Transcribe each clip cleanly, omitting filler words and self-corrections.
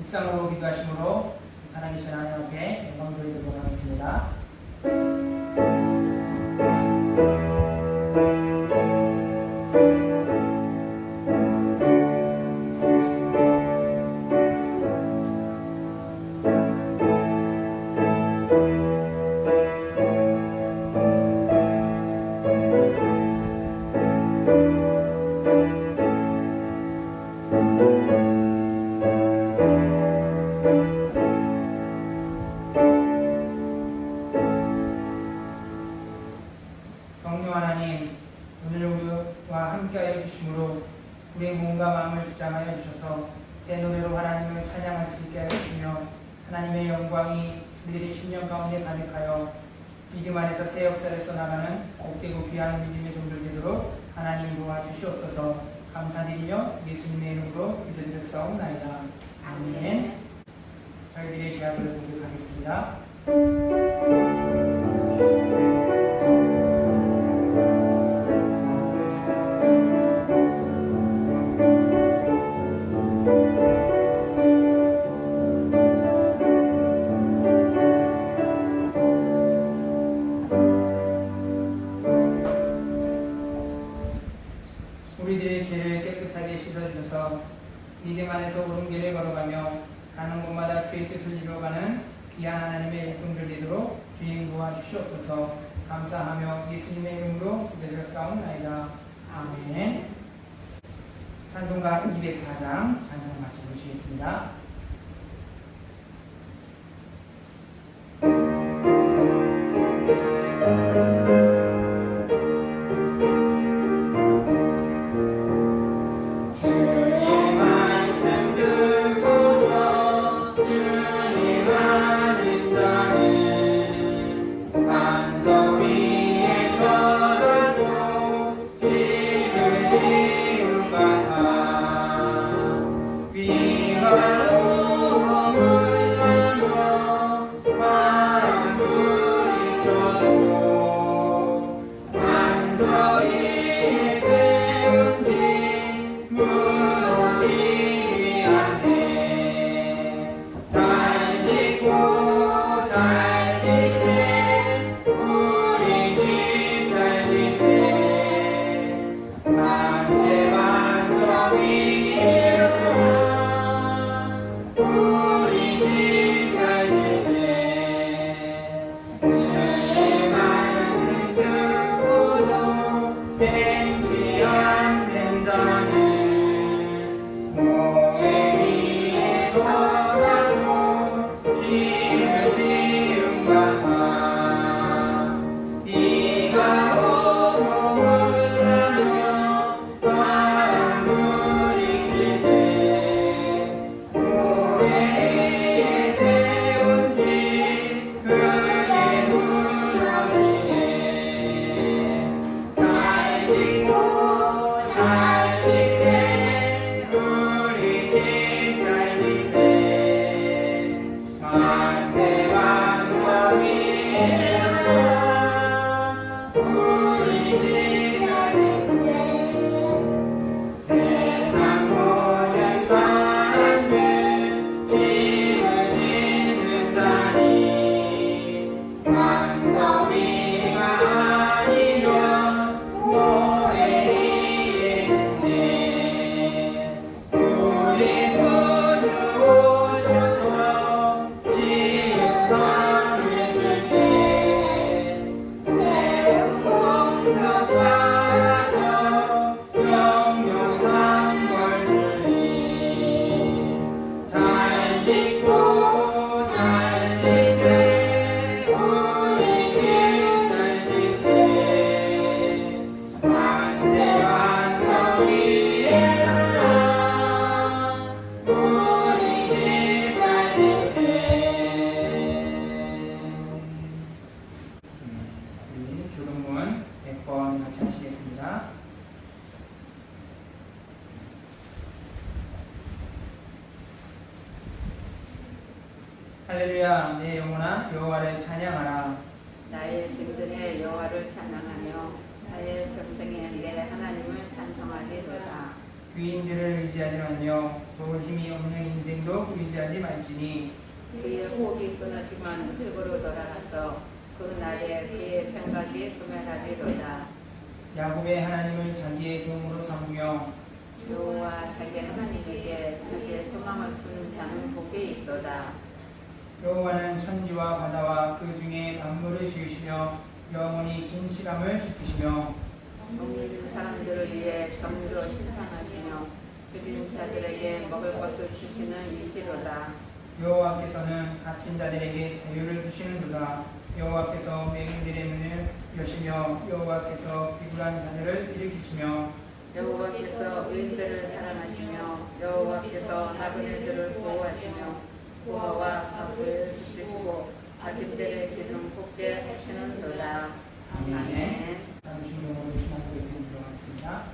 묵상으로 기도하심으로 살아계신 하나님 앞에 영광 돌리도록 하겠습니다. 성령 하나님, 오늘 우리와 함께하여 주심으로 우리의 몸과 마음을 주장하여 주셔서 새 노래로 하나님을 찬양할 수 있게 하여 주시며 하나님의 영광이 우리들의 심령 가운데 가득하여 믿음 안에서 새 역사를 써나가는 복되고 귀한 믿음의 종들 되도록 하나님 도와주시옵소서. 감사드리며 예수님의 이름으로 기도드렸사옵나이다. 아멘. 저희들의 제약을 공격하겠습니다. 우리들의 죄를 깨끗하게 씻어주셔서 믿음 안에서 옳은 길을 걸어가며 가는 곳마다 주의 뜻을 이루어가는 귀한 하나님의 일꾼들 되도록 주님 도와주시옵소서. 감사하며 예수님의 이름으로 기도드렸사옵나이다. 아멘. 찬송가 204장 찬송 마치 보시겠습니다. 할렐루야. 내 영혼아 여호와를 찬양하라. 나의 생전에 여호와를 찬양하며 나의 평생에 내 하나님을 찬송하리로다. 의인들을 의지하지 말며 또 힘이 없는 인생도 의지하지 말지니 그의 호흡이 끊어지면 흙으로 돌아가서 그 날에 그의 생각이 소멸하리로다. 야곱의 하나님을 자기의 도움으로 삼으며 여호와 자기 하나님에게 자기의 소망을 둔 자는 복이 있도다. 여호와는 천지와 바다와 그 중에 만물을 지으시며 영원히 진실함을 지키시며 종일 사람들을 위해 정의로 심판하시며 죽인 자들에게 먹을 것을 주시는 이시로다. 여호와께서는 갇힌 자들에게 자유를 주시는도다. 여호와께서 맹인들의 눈을 여시며 여호와께서 비굴한 자들을 일으키시며 여호와께서 의인들을 사랑하시며 여호와께서 나그네들을 보호하시며 부하와 과부를 지키시고 악인들의 기름 굽게 하시는도다. 아멘. 다음 신경으로 신앙을 드리도록 하겠습니다.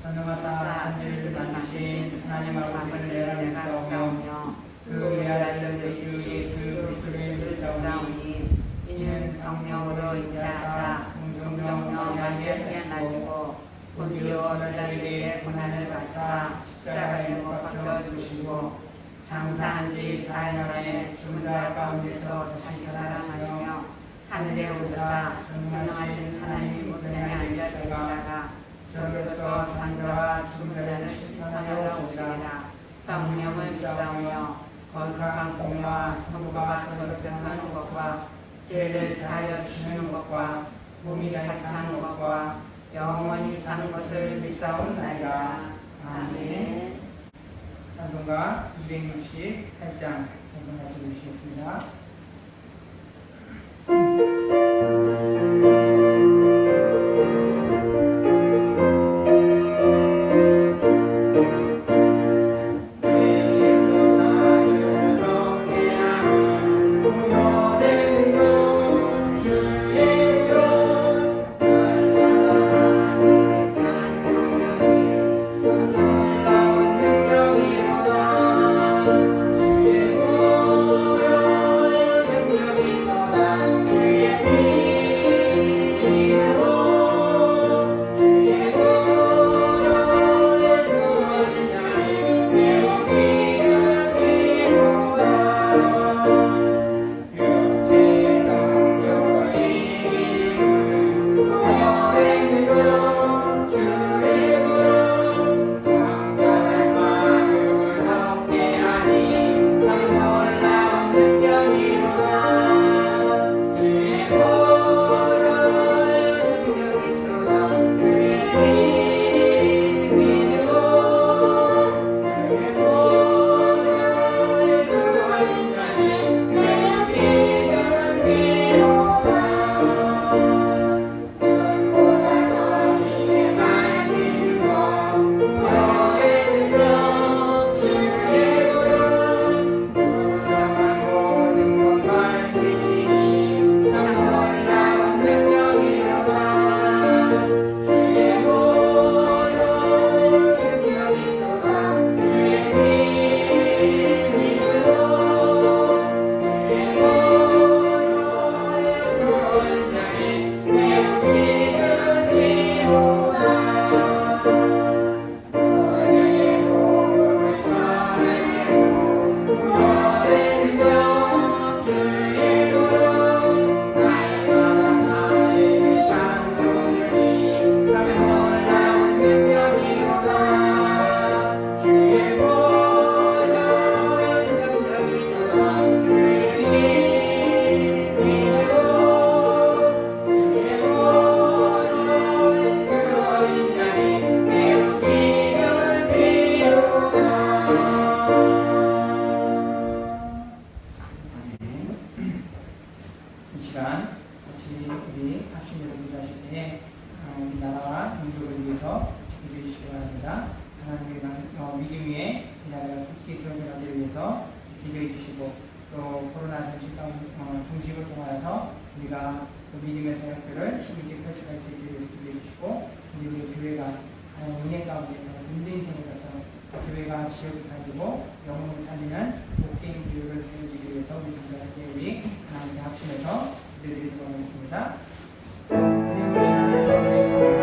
전능하사 천지를 만드신 하나님 아버지를 내가 믿사오며 그 외아들 우리 주 예수 그리스도를 믿사오니 이는 성령으로 잉태하사 공중령 마리아에게 나시고 본디오 빌라에게 고난을 받사 십자가에 못 박혀 죽으시고 장사한 지 4일 만에 죽은 자 가운데서 다시 살아나시며 하늘에 오르사 전능하신 하나님 우편에 앉아 계시다가 저로서 산자와 죽은 자를 심판하러 오시리라. 성령을 믿사오며 거룩한 공의와 성부가 서로 교통하는 것과 죄를 사하여 주시는 것과 몸이 다시 사는 것과 영원히 사는 것을 믿사옵나이다. 아멘. 찬송가 268장 찬송 같이 부르시겠습니다. 믿음 위에 이 나라가 굳게 세워진 자들을 위해서 기도해 주시고 또 코로나 중심을 통하여서 우리가 그 믿음의 사역들을 힘있게 펼쳐갈 수 있게 위해서 기도해 주시고 우리 교회가 은혜 가운데 든든히 세워져서 교회가 지역을 살리고 영혼을 살리는 복된 교회를 세워주기 위해서 우리 교회가 우리 하나님께 합심해서 기도드리도록 하겠습니다. 감사합니다.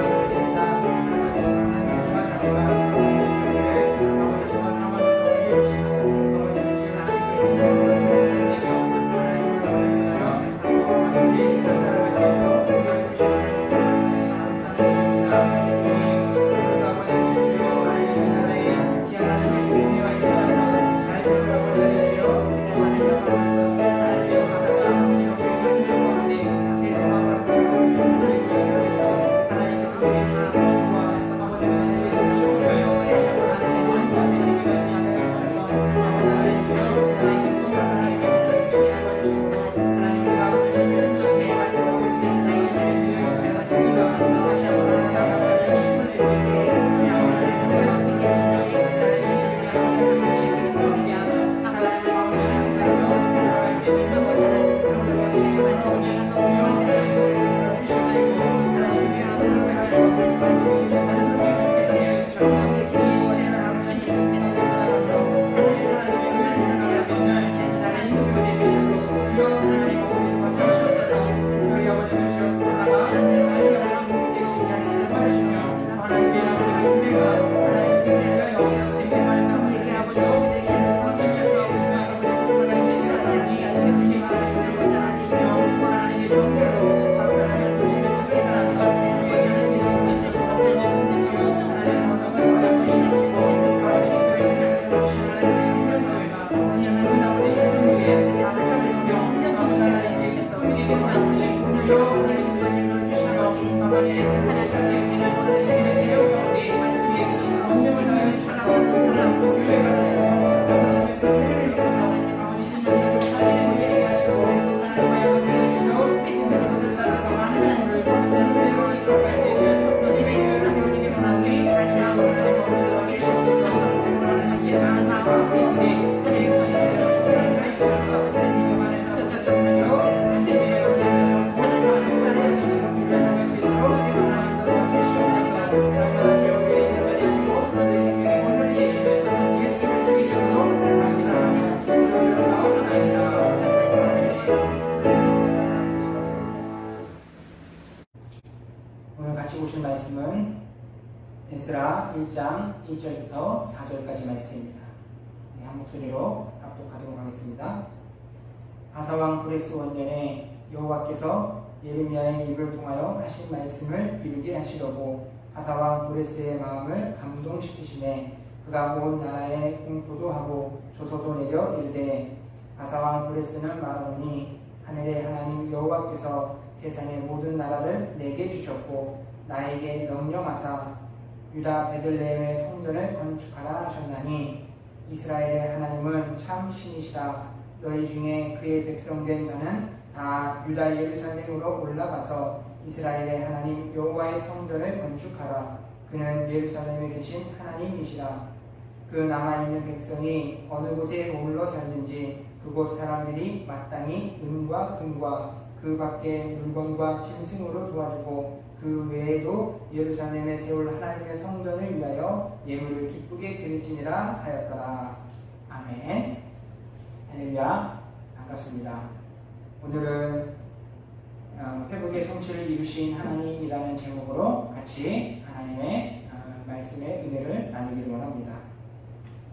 오늘 같이 보실 말씀은 에스라 1장 1절부터 4절까지 말씀입니다. 한 목소리로 합독하도록 하겠습니다. 아사왕 고레스 원년에 여호와께서 예레미야의 입을 통하여 하신 말씀을 이루게 하시려고 아사왕 고레스의 마음을 감동시키시매 그가 온 나라에 공포도 하고 조소도 내려 이르되 아사왕 고레스는 말하노니 하늘의 하나님 여호와께서 세상의 모든 나라를 내게 주셨고 나에게 명령하사 유다 베들레헴의 성전을 건축하라 하셨나니 이스라엘의 하나님은 참 신이시라. 너희 중에 그의 백성된 자는 다 유다 예루살렘으로 올라가서 이스라엘의 하나님 여호와의 성전을 건축하라. 그는 예루살렘에 계신 하나님이시라. 그 남아있는 백성이 어느 곳에 머물러 살든지 그곳 사람들이 마땅히 은과 금과 그 밖에 물건과 짐승으로 도와주고 그 외에도 예루살렘에 세울 하나님의 성전을 위하여 예물을 기쁘게 드릴지니라 하였더라. 아멘. 할렐루야. 반갑습니다. 오늘은 회복의 성취를 이루신 하나님이라는 제목으로 같이 하나님의 말씀의 은혜를 나누기를 원합니다.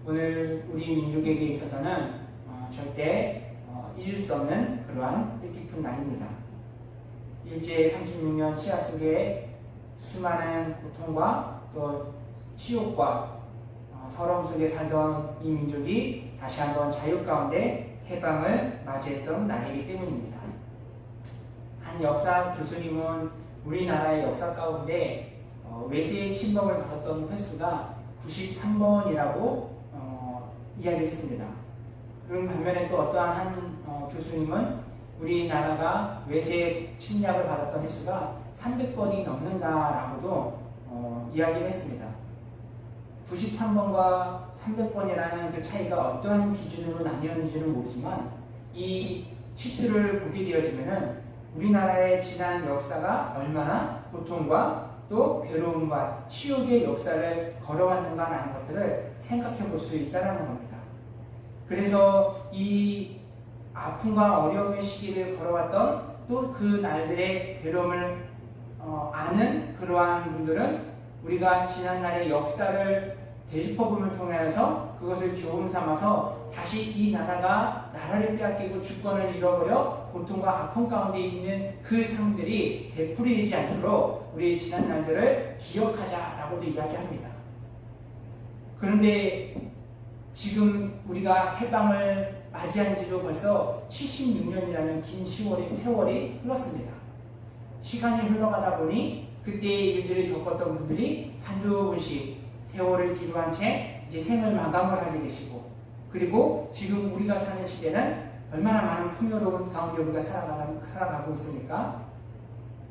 오늘 우리 민족에게 있어서는 절대 잊을 수 없는 그러한 뜻깊은 날입니다. 일제 36년 치하 속에 수많은 고통과 또 치욕과 서러움 속에 살던 이 민족이 다시 한번 자유 가운데 해방을 맞이했던 날이기 때문입니다. 한 역사 교수님은 우리나라의 역사 가운데 외세의 침범을 받았던 횟수가 93번이라고 이야기했습니다. 그런 반면에 또 어떠한 한 교수님은 우리나라가 외세 침략을 받았던 횟수가 300번이 넘는다라고도 이야기를 했습니다. 93번과 300번이라는 그 차이가 어떠한 기준으로 나뉘었는지는 모르지만 이 치수를 보게 되어지면은 우리나라의 지난 역사가 얼마나 고통과 또 괴로움과 치욕의 역사를 걸어왔는가라는 것들을 생각해 볼 수 있다는 겁니다. 그래서 이 아픔과 어려움의 시기를 걸어왔던 또 그 날들의 괴로움을 아는 그러한 분들은 우리가 지난날의 역사를 대지법을 통해서 그것을 교훈 삼아서 다시 이 나라가 나라를 빼앗기고 주권을 잃어버려 고통과 아픔 가운데 있는 그 삶들이 되풀이되지 않도록 우리의 지난 날들을 기억하자라고도 이야기합니다. 그런데 지금 우리가 해방을 맞이한 지도 벌써 76년이라는 긴 세월이 흘렀습니다. 시간이 흘러가다 보니 그때의 일들을 겪었던 분들이 한두 분씩 세월을 뒤로한 채 이제 생을 마감을 하게 되시고, 그리고 지금 우리가 사는 시대는 얼마나 많은 풍요로운 가운데 우리가 살아가고 있습니까?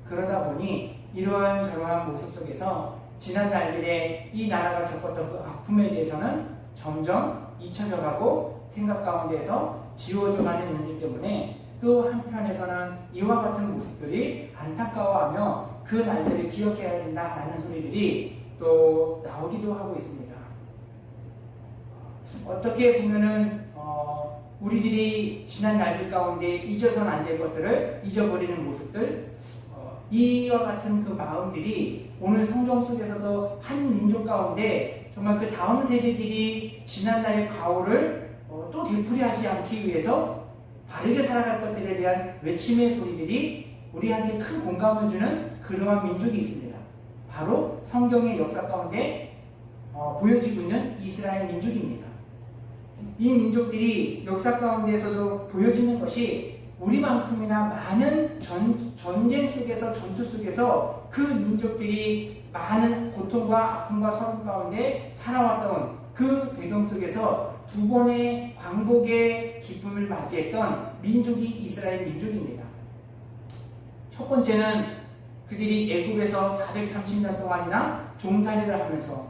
그러다 보니 이러한 저러한 모습 속에서 지난 날들에 이 나라가 겪었던 그 아픔에 대해서는 점점 잊혀져 가고 생각 가운데에서 지워져가는 일이기 때문에 또 한편에서는 이와 같은 모습들이 안타까워하며 그 날들을 기억해야 된다라는 소리들이 또 나오기도 하고 있습니다. 어떻게 보면은 우리들이 지난 날들 가운데 잊어서는 안 될 것들을 잊어버리는 모습들, 이와 같은 그 마음들이 오늘 성경 속에서도 한 민족 가운데 정말 그 다음 세대들이 지난날의 과오를 또 되풀이하지 않기 위해서 바르게 살아갈 것들에 대한 외침의 소리들이 우리한테 큰 공감을 주는 그러한 민족이 있습니다. 바로 성경의 역사 가운데 보여지고 있는 이스라엘 민족입니다. 이 민족들이 역사 가운데에서도 보여지는 것이 우리만큼이나 많은 전쟁 속에서, 전투 속에서 그 민족들이 많은 고통과 아픔과 서름 가운데 살아왔던 그 배경 속에서 두 번의 광복의 기쁨을 맞이했던 민족이 이스라엘 민족입니다. 첫 번째는 그들이 애굽에서 430년 동안이나 종살이를 하면서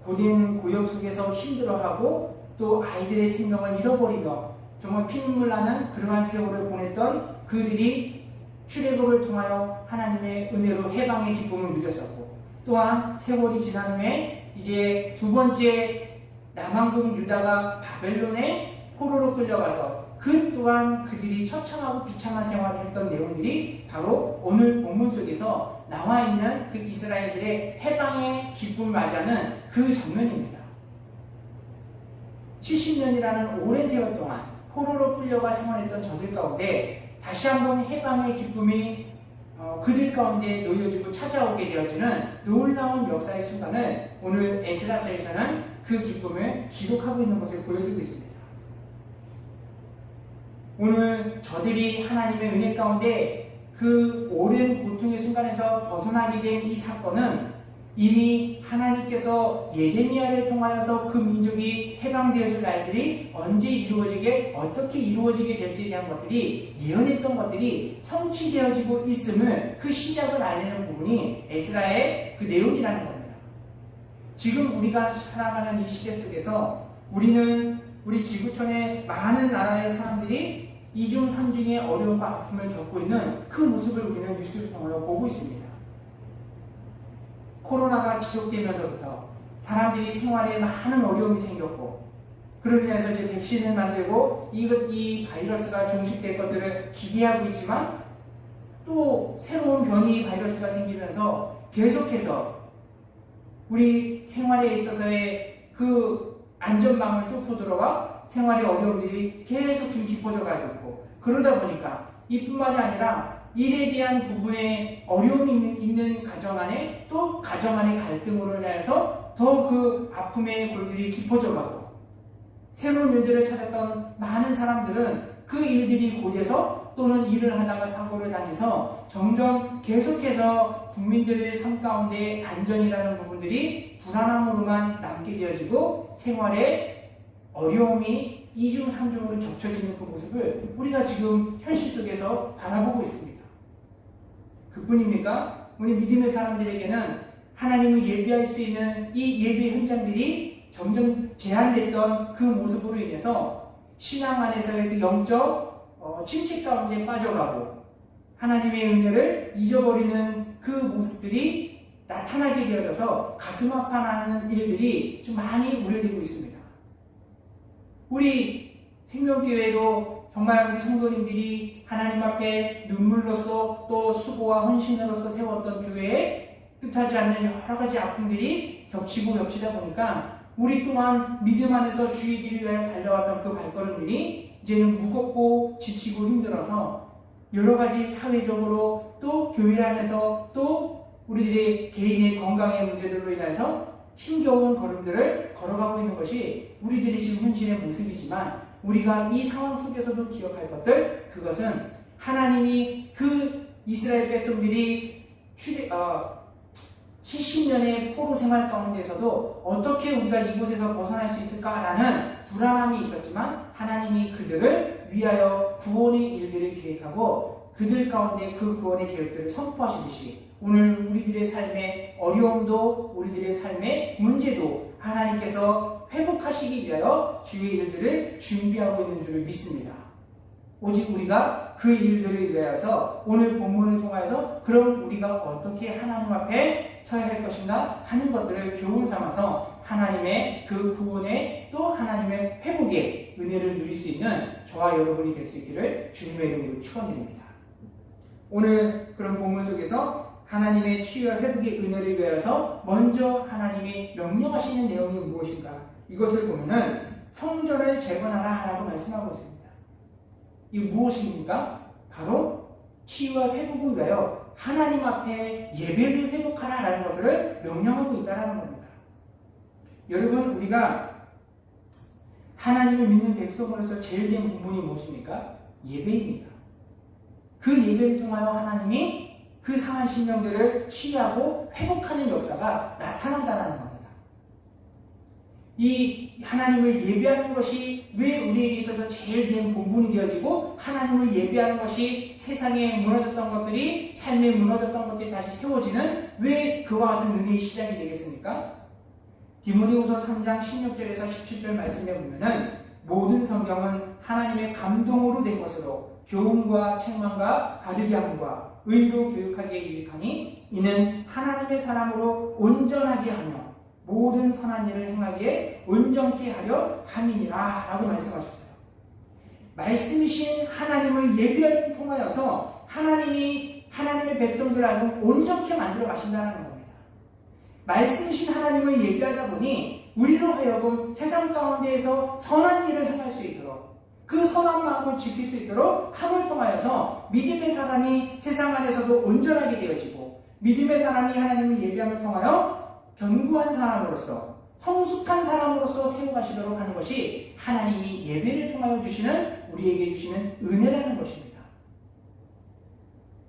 고된 고역 속에서 힘들어하고 또 아이들의 생명을 잃어버리며 정말 피눈물 나는 그러한 세월을 보냈던 그들이 출애굽을 통하여 하나님의 은혜로 해방의 기쁨을 누렸었고, 또한 세월이 지난 후에 이제 두 번째 남왕국 유다가 바벨론에 포로로 끌려가서 그 또한 그들이 처참하고 비참한 생활을 했던 내용들이 바로 오늘 본문 속에서 나와 있는 그 이스라엘들의 해방의 기쁨을 맞이하는 그 장면입니다. 70년이라는 오랜 세월 동안 포로로 끌려가 생활했던 저들 가운데 다시 한번 해방의 기쁨이 그들 가운데 놓여지고 찾아오게 되어지는 놀라운 역사의 순간을 오늘 에스라서에서는 그 기쁨을 기록하고 있는 것을 보여주고 있습니다. 오늘 저들이 하나님의 은혜 가운데 그 오랜 고통의 순간에서 벗어나게 된 이 사건은 이미 하나님께서 예레미야를 통하여서 그 민족이 해방되어질 날들이 언제 이루어지게, 어떻게 이루어지게 될지에 대한 것들이, 예언했던 것들이 성취되어지고 있음을, 그 시작을 알리는 부분이 에스라의 그 내용이라는 겁니다. 지금 우리가 살아가는 이 시대 속에서 우리 지구촌의 많은 나라의 사람들이 이중 삼중의 어려움과 아픔을 겪고 있는 그 모습을 우리는 뉴스를 통하여 보고 있습니다. 코로나가 지속되면서부터 사람들이 생활에 많은 어려움이 생겼고, 그러기 위해서 이제 백신을 만들고 이 바이러스가 종식될 것들을 기대하고 있지만, 또 새로운 변이 바이러스가 생기면서 계속해서 우리 생활에 있어서의 그 안전망을 뚫고 들어와 생활의 어려움들이 계속 좀 깊어져 가고 있고, 그러다 보니까 이뿐만이 아니라 일에 대한 부분에 어려움이 있는 가정 안에 또 가정 안의 갈등으로 인해서 더 그 아픔의 골들이 깊어져 가고, 새로운 일들을 찾았던 많은 사람들은 그 일들이 곧에서 또는 일을 하다가 사고를 당해서 점점 계속해서 국민들의 삶 가운데 안전이라는 부분들이 불안함으로만 남게 되어지고 생활에 어려움이 이중 삼중으로 겹쳐지는 그 모습을 우리가 지금 현실 속에서 바라보고 있습니다. 그뿐입니까? 우리 믿음의 사람들에게는 하나님을 예배할 수 있는 이 예배 현장들이 점점 제한됐던 그 모습으로 인해서 신앙 안에서의 그 영적 침체 가운데 빠져가고 하나님의 은혜를 잊어버리는 그 모습들이 나타나게 되어져서 가슴 아파하는 일들이 좀 많이 우려되고 있습니다. 우리 생명교회도 정말 우리 성도님들이 하나님 앞에 눈물로써 또 수고와 헌신으로서 세웠던 교회에 뜻하지 않는 여러 가지 아픔들이 겹치다 보니까 우리 또한 믿음 안에서 주의 길을 위하여 달려왔던 그 발걸음들이 이제는 무겁고 지치고 힘들어서 여러 가지 사회적으로 또 교회 안에서 또 우리들의 개인의 건강의 문제들로 인해서 힘겨운 걸음들을 걸어가고 있는 것이 우리들이 지금 현실의 모습이지만, 우리가 이 상황 속에서도 기억할 것들, 그것은 하나님이 그 이스라엘 백성들이 70년의 포로 생활 가운데서도 어떻게 우리가 이곳에서 벗어날 수 있을까라는 불안함이 있었지만, 하나님이 그들을 위하여 구원의 일들을 계획하고 그들 가운데 그 구원의 계획들을 선포하시듯이 오늘 우리들의 삶의 어려움도 우리들의 삶의 문제도 하나님께서 회복하시기 위하여 주의 일들을 준비하고 있는 줄을 믿습니다. 오직 우리가 그 일들을 위하여서 오늘 본문을 통하여서 그럼 우리가 어떻게 하나님 앞에 서야 할 것인가 하는 것들을 교훈 삼아서 하나님의 그 구원에 또 하나님의 회복의 은혜를 누릴 수 있는 저와 여러분이 될 수 있기를 주님의 이름으로 축원드립니다. 오늘 그런 본문 속에서 하나님의 치유와 회복의 은혜를 위하여서 먼저 하나님이 명령하시는 내용이 무엇인가? 이것을 보면은 성전을 재건하라 라고 말씀하고 있습니다. 이게 무엇입니까? 바로 치유와 회복을 위하여 하나님 앞에 예배를 회복하라 라는 것들을 명령하고 있다는 겁니다. 여러분, 우리가 하나님을 믿는 백성으로서 제일 된 본분이 무엇입니까? 예배입니다. 그 예배를 통하여 하나님이 그 상한 심령들을 치유하고 회복하는 역사가 나타난다는 겁니다. 이 하나님을 예배하는 것이 왜 우리에게 있어서 제일 된 본분이 되어지고, 하나님을 예배하는 것이 세상에 무너졌던 것들이, 삶에 무너졌던 것들이 다시 세워지는 왜 그와 같은 은혜의 시작이 되겠습니까? 디모데후서 3장 16절에서 17절 말씀에 보면은 모든 성경은 하나님의 감동으로 된 것으로 교훈과 책망과 바르게 함과 의로 교육하기에 유익하니 이는 하나님의 사람으로 온전하게 하며 모든 선한 일을 행하기에 온전케 하려 함이니라 라고 말씀하셨어요. 말씀이신 하나님을 예배를 통하여서 하나님이 하나님의 백성들을 알고 온전케 만들어 가신다는 겁니다. 말씀이신 하나님을 예배하다 보니 우리로 하여금 세상 가운데에서 선한 일을 행할 수 있도록, 그 선한 마음을 지킬 수 있도록 함을 통하여서 믿음의 사람이 세상 안에서도 온전하게 되어지고, 믿음의 사람이 하나님을 예배함을 통하여 견고한 사람으로서, 성숙한 사람으로서 세워가시도록 하는 것이 하나님이 예배를 통하여 주시는, 우리에게 주시는 은혜라는 것입니다.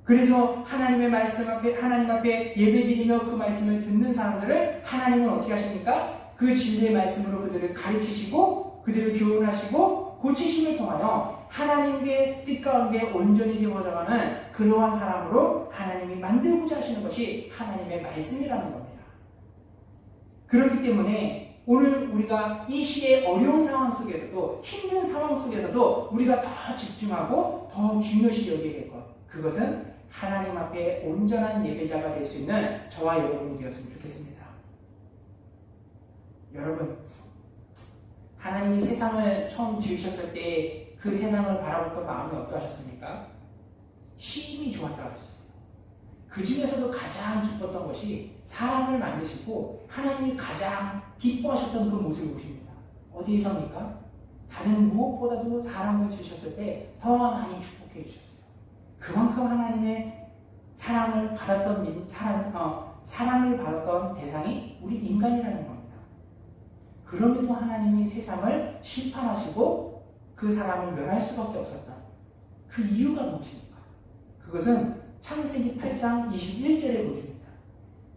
그래서 하나님의 말씀 앞에, 하나님 앞에 예배드리며 그 말씀을 듣는 사람들을 하나님은 어떻게 하십니까? 그 진리의 말씀으로 그들을 가르치시고 그들을 교훈하시고 고치심을 통하여 하나님의 뜻 가운데 온전히 세워져가는 그러한 사람으로 하나님이 만들고자 하시는 것이 하나님의 말씀이라는 겁니다. 그렇기 때문에 오늘 우리가 이 시대의 어려운 상황 속에서도, 힘든 상황 속에서도 우리가 더 집중하고 더 중요시 여기게 될 것, 그것은 하나님 앞에 온전한 예배자가 될 수 있는 저와 여러분이 되었으면 좋겠습니다. 여러분, 하나님이 세상을 처음 지으셨을 때 그 세상을 바라봤던 마음이 어떠하셨습니까? 심히 좋았다고 하셨어요. 그 중에서도 가장 기뻤던 것이 사람을 만드시고 하나님이 가장 기뻐하셨던 그 모습을 보십니다. 어디에서입니까? 다른 무엇보다도 사람을 지으셨을 때 더 많이 축복해 주셨어요. 그만큼 하나님의 사랑을 받았던 사랑을 받았던 대상이 우리 인간이라는 겁니다. 그럼에도 하나님이 세상을 심판하시고 그 사람을 멸할 수밖에 없었다. 그 이유가 무엇입니까? 그것은 창세기 8장 21절에 보십니다.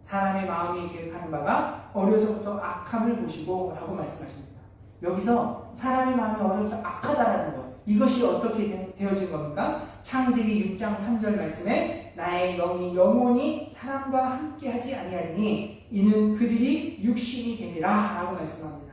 사람의 마음이 계획하는 바가 어려서부터 악함을 보시고 라고 말씀하십니다. 여기서 사람의 마음이 어려서 악하다라는 것, 이것이 어떻게 되어진 겁니까? 창세기 6장 3절 말씀에 나의 영이 영원히 사람과 함께하지 아니하리니 이는 그들이 육신이 됨이라 라고 말씀합니다.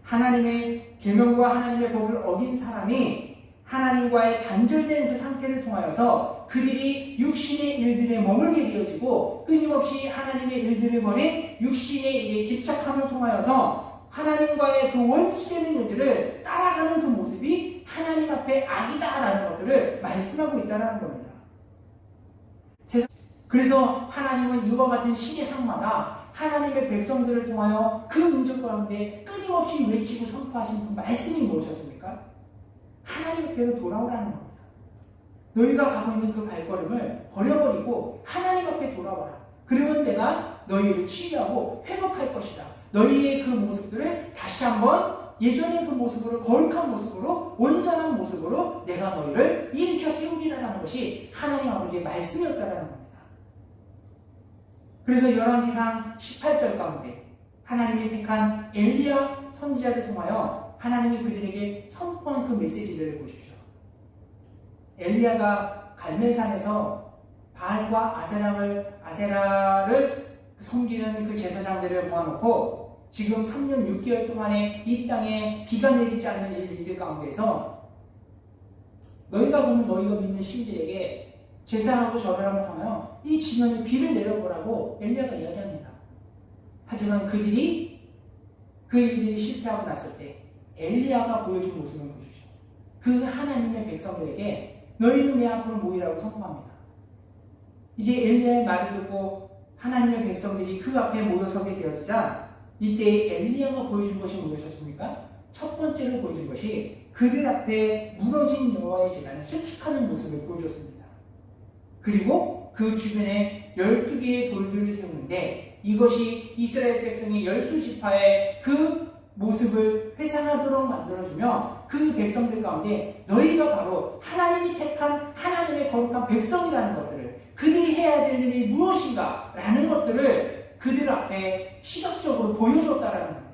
하나님의 계명과 하나님의 법을 어긴 사람이 하나님과의 단절된 그 상태를 통하여서 그들이 육신의 일들에 머물게 되어지고 끊임없이 하나님의 일들을 버린 육신의 일에 집착함을 통하여서 하나님과의 그 원수되는 일들을 따라가는 그 모습이 하나님 앞에 악이다라는 것들을 말씀하고 있다는 겁니다. 그래서 하나님은 이와 같은 시대 상마다 하나님의 백성들을 통하여 그 민족 가운데 끊임없이 외치고 선포하신 그 말씀이 무엇이었습니까? 하나님 앞에로 돌아오라는 겁니다. 너희가 가고 있는 그 발걸음을 버려버리고 하나님 앞에 돌아와라. 그러면 내가 너희를 치유하고 회복할 것이다. 너희의 그 모습들을 다시 한번 예전의 그 모습으로, 거룩한 모습으로, 온전한 모습으로 내가 너희를 일으켜 세우리라는 것이 하나님 아버지의 말씀이었다는 겁니다. 그래서 열왕기상 18절 가운데 하나님이 택한 엘리야 선지자를 통하여 하나님이 그들에게 선포한 그 메시지들을 보십시오. 엘리야가 갈멜산에서 바알과 아세라를 섬기는 그 제사장들을 모아놓고 지금 3년 6개월 동안에 이 땅에 비가 내리지 않는 일들 가운데서 너희가 보면 너희가 믿는 신들에게 제사하고 절을 하며 이 지면에 비를 내려보라고 엘리야가 이야기합니다. 하지만 그 일들이 실패하고 났을 때 엘리야가 보여준 모습을 보십시오. 그 하나님의 백성들에게 너희는 내 앞으로 모이라고 선포합니다. 이제 엘리야의 말을 듣고 하나님의 백성들이 그 앞에 모여서게 되어지자 이때 엘리야가 보여준 것이 무엇이었습니까? 첫 번째로 보여준 것이 그들 앞에 무너진 여호와의 제단을 수축하는 모습을 보여줬습니다. 그리고 그 주변에 12개의 돌들을 세우는데 이것이 이스라엘 백성이 12지파의 그 모습을 회상하도록 만들어주며 그 백성들 가운데 너희가 바로 하나님이 택한 하나님의 거룩한 백성이라는 것들을 그들이 해야 될 일이 무엇인가 라는 것들을 그들 앞에 시각적으로 보여줬다라는 겁니다.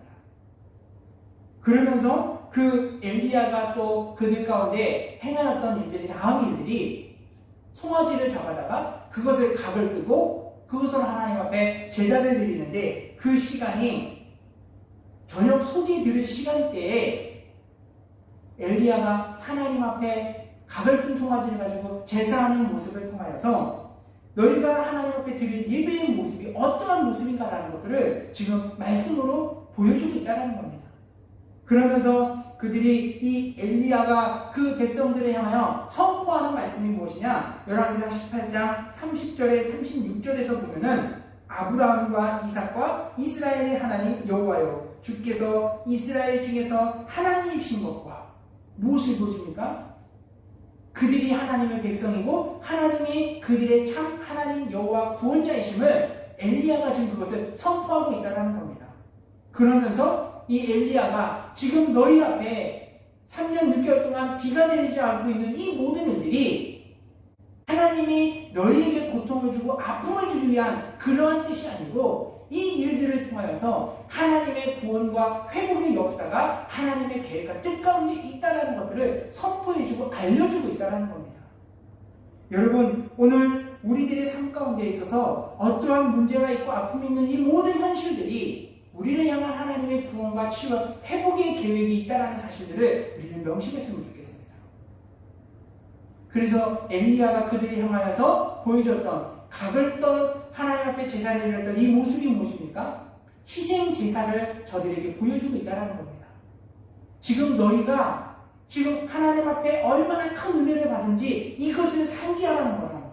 그러면서 그 엘리야가 또 그들 가운데 행하였던 일들이 다음 일들이 송아지를 잡아다가 그것을 각을 뜨고 그것을 하나님 앞에 제단을 드리는데 그 시간이 저녁 소지 들을 시간대에 엘리야가 하나님 앞에 각을 뜬 송아지를 가지고 제사하는 모습을 통하여서 너희가 하나님 앞에 드릴 예배의 모습이 어떠한 모습인가라는 것들을 지금 말씀으로 보여주고 있다는 겁니다. 그러면서 그들이 이 엘리야가 그 백성들을 향하여 선포하는 말씀이 무엇이냐? 열왕기상 18장 30절에 36절에서 보면은 아브라함과 이삭과 이스라엘의 하나님 여호와여 주께서 이스라엘 중에서 하나님이신 것과 무엇을 보여줍니까? 그들이 하나님의 백성이고 하나님이 그들의 참 하나님 여호와 구원자이심을 엘리야가 지금 그것을 선포하고 있다는 겁니다. 그러면서 이 엘리야가 지금 너희 앞에 3년 6개월 동안 비가 내리지 않고 있는 이 모든 일들이 하나님이 너희에게 고통을 주고 아픔을 주기 위한 그러한 뜻이 아니고 이 일들을 통하여서 하나님의 구원과 회복의 역사가 하나님의 계획과 뜻 가운데 있다는 것들을 선포해주고 알려주고 있다는 겁니다. 여러분, 오늘 우리들의 삶 가운데 있어서 어떠한 문제가 있고 아픔이 있는 이 모든 현실들이 우리를 향한 하나님의 구원과 치유와 회복의 계획이 있다는 사실들을 우리는 명심했으면 좋겠습니다. 그래서 엘리야가 그들을 향하여서 보여줬던 각을 떤 하나님 앞에 제사를 드렸던 이 모습이 무엇입니까? 희생 제사를 저들에게 보여주고 있다는 겁니다. 지금 너희가 지금 하나님 앞에 얼마나 큰 은혜를 받은지 이것을 상기하라는 거랍니다.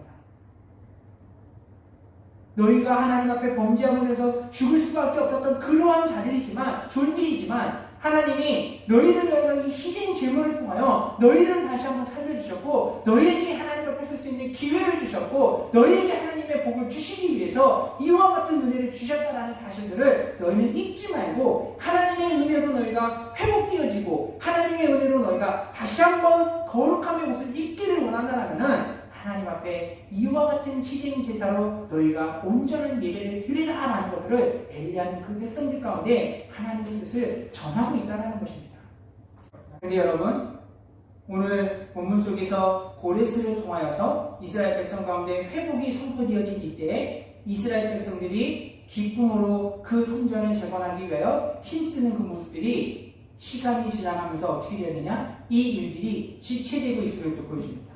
너희가 하나님 앞에 범죄함으로 해서 죽을 수밖에 없었던 그러한 자들이지만 존재이지만 하나님이 너희를 위하여 이 희생 제물을 통하여 너희를 다시 한번 살려주셨고 너희에게 하나님 앞에 설 수 있는 기회를 주셨고 너희에게 하나님의 복을 주시기 위해서 이와 같은 은혜를 주셨다는 사실들을 너희는 잊지 말고 하나님의 은혜로 너희가 회복되어지고 하나님의 은혜로 너희가 다시 한번 거룩함의 옷을 입기를 원한다면 하나님 앞에 이와 같은 희생 제사로 너희가 온전한 예배를 드리라라는 것들을 엘리야는 그 백성들 가운데 하나님의 뜻을 전하고 있다는 것입니다. 그런데 여러분, 오늘 본문 속에서 고레스를 통하여서 이스라엘 백성 가운데 회복이 선포되어진 이때에 이스라엘 백성들이 기쁨으로 그 성전을 재건하기 위하여 힘쓰는 그 모습들이 시간이 지나가면서 어떻게 되느냐? 이 일들이 지체되고 있음을 또 보여줍니다.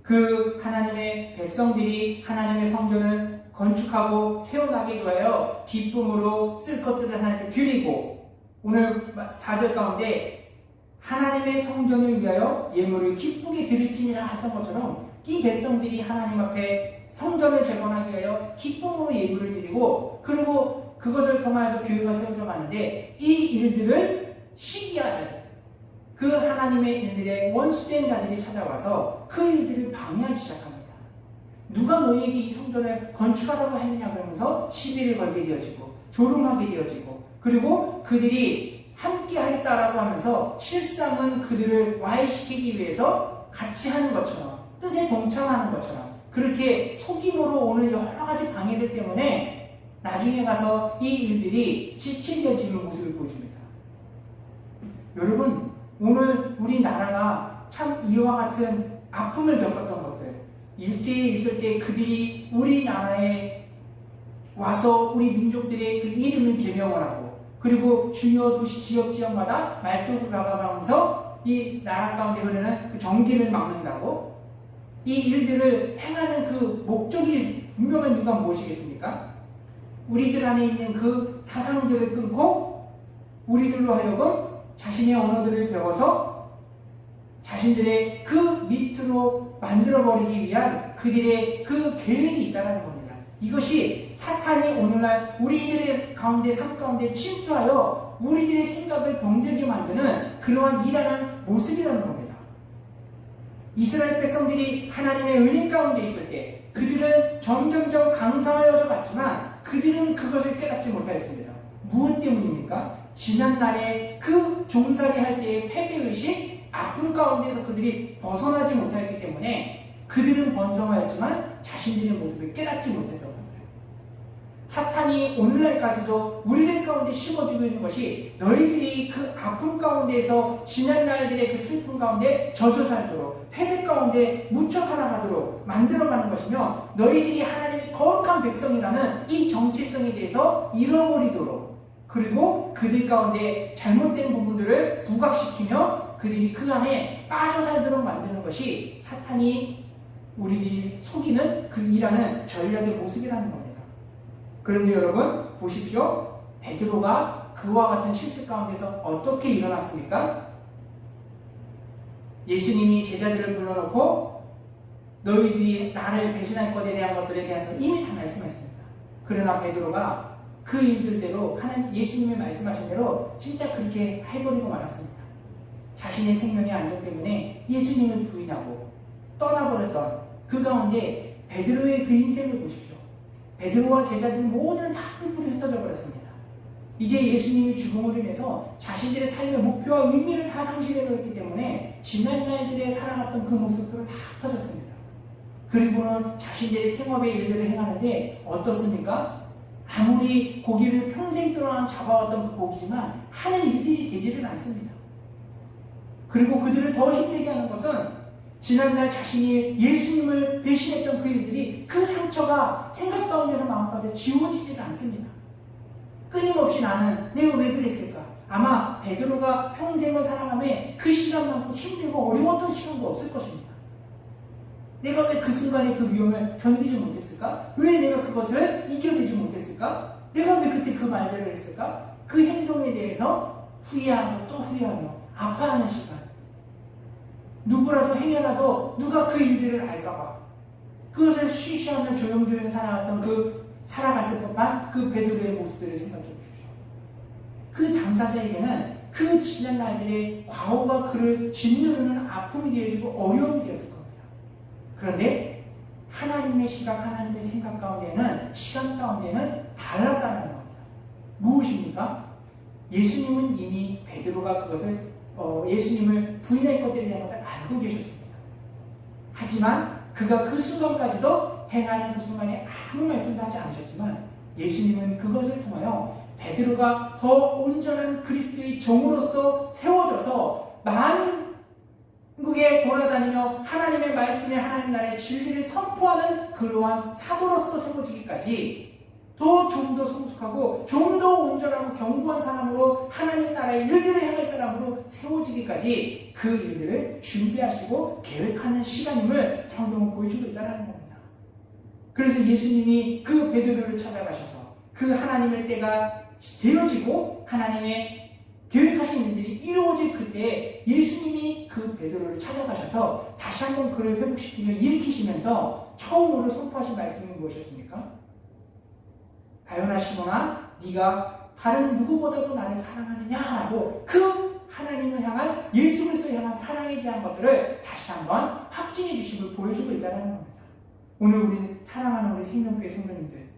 그 하나님의 백성들이 하나님의 성전을 건축하고 세워나가기 위하여 기쁨으로 쓸 것들을 하나님께 드리고 오늘 4절 가운데 하나님의 성전을 위하여 예물을 기쁘게 드릴지니라 했던 것처럼 이 백성들이 하나님 앞에 성전을 재건하기 위하여 기쁨으로 예물을 드리고 그리고 그것을 통하여서 교회가 세워져 가는데 이 일들을 시기하는 그 하나님의 일들의 원수된 자들이 찾아와서 그 일들을 방해하기 시작합니다. 누가 너희에게 이 성전을 건축하라고 했느냐 그러면서 시비를 걸게 되어지고 조롱하게 되어지고 그리고 그들이 함께 하겠다라고 하면서 실상은 그들을 와해시키기 위해서 같이 하는 것처럼 뜻에 동참하는 것처럼 그렇게 속임으로 오는 여러 가지 방해들 때문에 나중에 가서 이 일들이 지체되어지는 모습을 보여줍니다. 여러분, 오늘 우리나라가 참 이와 같은 아픔을 겪었던 것들, 일제에 있을 때 그들이 우리나라에 와서 우리 민족들의 그 이름을 개명을 하고 그리고 주요 도시 지역마다 말뚝을 박아가면서 이 나라 가운데 흐르는 그 전기를 막는다고 이 일들을 행하는 그 목적이 분명한 이유가 무엇이겠습니까? 우리들 안에 있는 그 사상들을 끊고 우리들로 하여금 자신의 언어들을 배워서 자신들의 그 밑으로 만들어버리기 위한 그들의 그 계획이 있다는 겁니다. 이것이 사탄이 오늘날 우리들의 가운데 삶 가운데 침투하여 우리들의 생각을 병들게 만드는 그러한 일하는 모습이라는 겁니다. 이스라엘 백성들이 하나님의 은혜 가운데 있을 때 그들은 점점점 강성하여져 갔지만 그들은 그것을 깨닫지 못하였습니다. 무엇 때문입니까? 지난날에 그 종살이 할 때의 패배의식, 아픔 가운데서 그들이 벗어나지 못하였기 때문에 그들은 번성하였지만 자신들의 모습을 깨닫지 못했던 겁니다. 사탄이 오늘날까지도 우리들 가운데 심어주고 있는 것이 너희들이 그 아픔 가운데에서 지난날들의 그 슬픔 가운데 젖어 살도록 패배 가운데 묻혀 살아가도록 만들어가는 것이며 너희들이 하나님의 거룩한 백성이라는 이 정체성에 대해서 잃어버리도록 그리고 그들 가운데 잘못된 부분들을 부각시키며 그들이 그 안에 빠져 살도록 만드는 것이 사탄이 우리들이 속이는 그 일하는 전략의 모습이라는 겁니다. 그런데 여러분 보십시오. 베드로가 그와 같은 실수 가운데서 어떻게 일어났습니까? 예수님이 제자들을 불러놓고 너희들이 나를 배신할 것에 대한 것들에 대해서 이미 다 말씀했습니다. 그러나 베드로가 그 일들대로 하나님 예수님이 말씀하신 대로 진짜 그렇게 해버리고 말았습니다. 자신의 생명의 안전 때문에 예수님을 부인하고 떠나버렸던 그 가운데 베드로의 그 인생을 보십시오. 베드로와 제자들 모두는 다 뿔뿔이 흩어져 버렸습니다. 이제 예수님이 죽음으로 인해서 자신들의 삶의 목표와 의미를 다 상실해버렸기 때문에 지난날들에 살아갔던 그 모습들은 다 흩어졌습니다. 그리고는 자신들의 생업의 일들을 행하는데 어떻습니까? 아무리 고기를 평생 동안 잡아왔던 그 고기지만 하는 일들이 되지를 않습니다. 그리고 그들을 더 힘들게 하는 것은 지난날 자신이 예수님을 배신했던 그 일들이 그 상처가 생각 가운데서 마음 가운데 지워지지가 않습니다. 끊임없이 나는 내가 왜 그랬을까? 아마 베드로가 평생을 살아가며 그 시간만큼 힘들고 어려웠던 시간도 없을 것입니다. 내가 왜 그 순간에 그 위험을 견디지 못했을까? 왜 내가 그것을 이겨내지 못했을까? 내가 왜 그때 그 말들을 했을까? 그 행동에 대해서 후회하고 또 후회하며 아파하는 시간. 누구라도 행여라도 누가 그 일들을 알까봐 그것을 쉬쉬하며 조용조용 살아갔을 법한 그 베드로의 모습들을 생각해 보십시오. 그 당사자에게는 그 지난 날들의 과오가 그를 짓누르는 아픔이 되어지고 어려움이 되었을 겁니다. 그런데 하나님의 시각, 하나님의 생각 가운데는 시간 가운데는 달랐다는 겁니다. 무엇입니까? 예수님은 이미 베드로가 그것을 예수님을 부인할 것들에 대한 것을 알고 계셨습니다. 하지만 그가 그 순간까지도 행하는 그 순간에 아무 말씀도 하지 않으셨지만 예수님은 그것을 통하여 베드로가 더 온전한 그리스도의 종으로서 세워져서 만국에 돌아다니며 하나님의 말씀에 하나님 나라의 진리를 선포하는 그러한 사도로서 세워지기까지 좀 더 성숙하고 좀 더 온전하고 견고한 사람으로 하나님 나라의 일들을 행할 사람으로 세워지기까지 그 일들을 준비하시고 계획하는 시간임을 성경은 보여주고 있다는 겁니다. 그래서 예수님이 그 베드로를 찾아가셔서 그 하나님의 때가 되어지고 하나님의 계획하신 일들이 이루어질 그때 예수님이 그 베드로를 찾아가셔서 다시 한번 그를 회복시키며 일으키시면서 처음으로 선포하신 말씀은 무엇이었습니까? 가요나 시몬아, 네가 다른 누구보다도 나를 사랑하느냐고 그 하나님을 향한, 예수 그리스도를 향한 사랑에 대한 것들을 다시 한번 확증해 주심을 보여주고 있다는 겁니다. 오늘 우리 사랑하는 우리 생명교회 성도님들,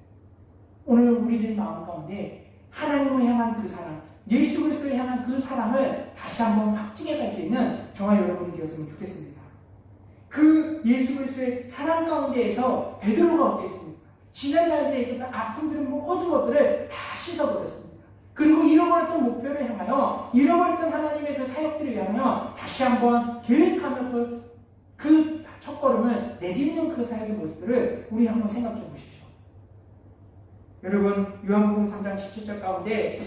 오늘 우리들 마음 가운데 하나님을 향한 그 사랑, 예수 그리스도를 향한 그 사랑을 다시 한번 확증해 갈 수 있는 저와 여러분이 되었으면 좋겠습니다. 그 예수 그리스도의 사랑 가운데에서 베드로가 어땠습니까? 지난 날들에 있었던 아픔들은 모든 것들을 다 씻어버렸습니다. 그리고 잃어버렸던 목표를 향하여, 잃어버렸던 하나님의 그 사역들을 위하여 다시 한번 계획하며 그 첫걸음을 내딛는 그 사역의 모습들을 우리 한번 생각해 보십시오. 여러분, 요한복음 3장 17절 가운데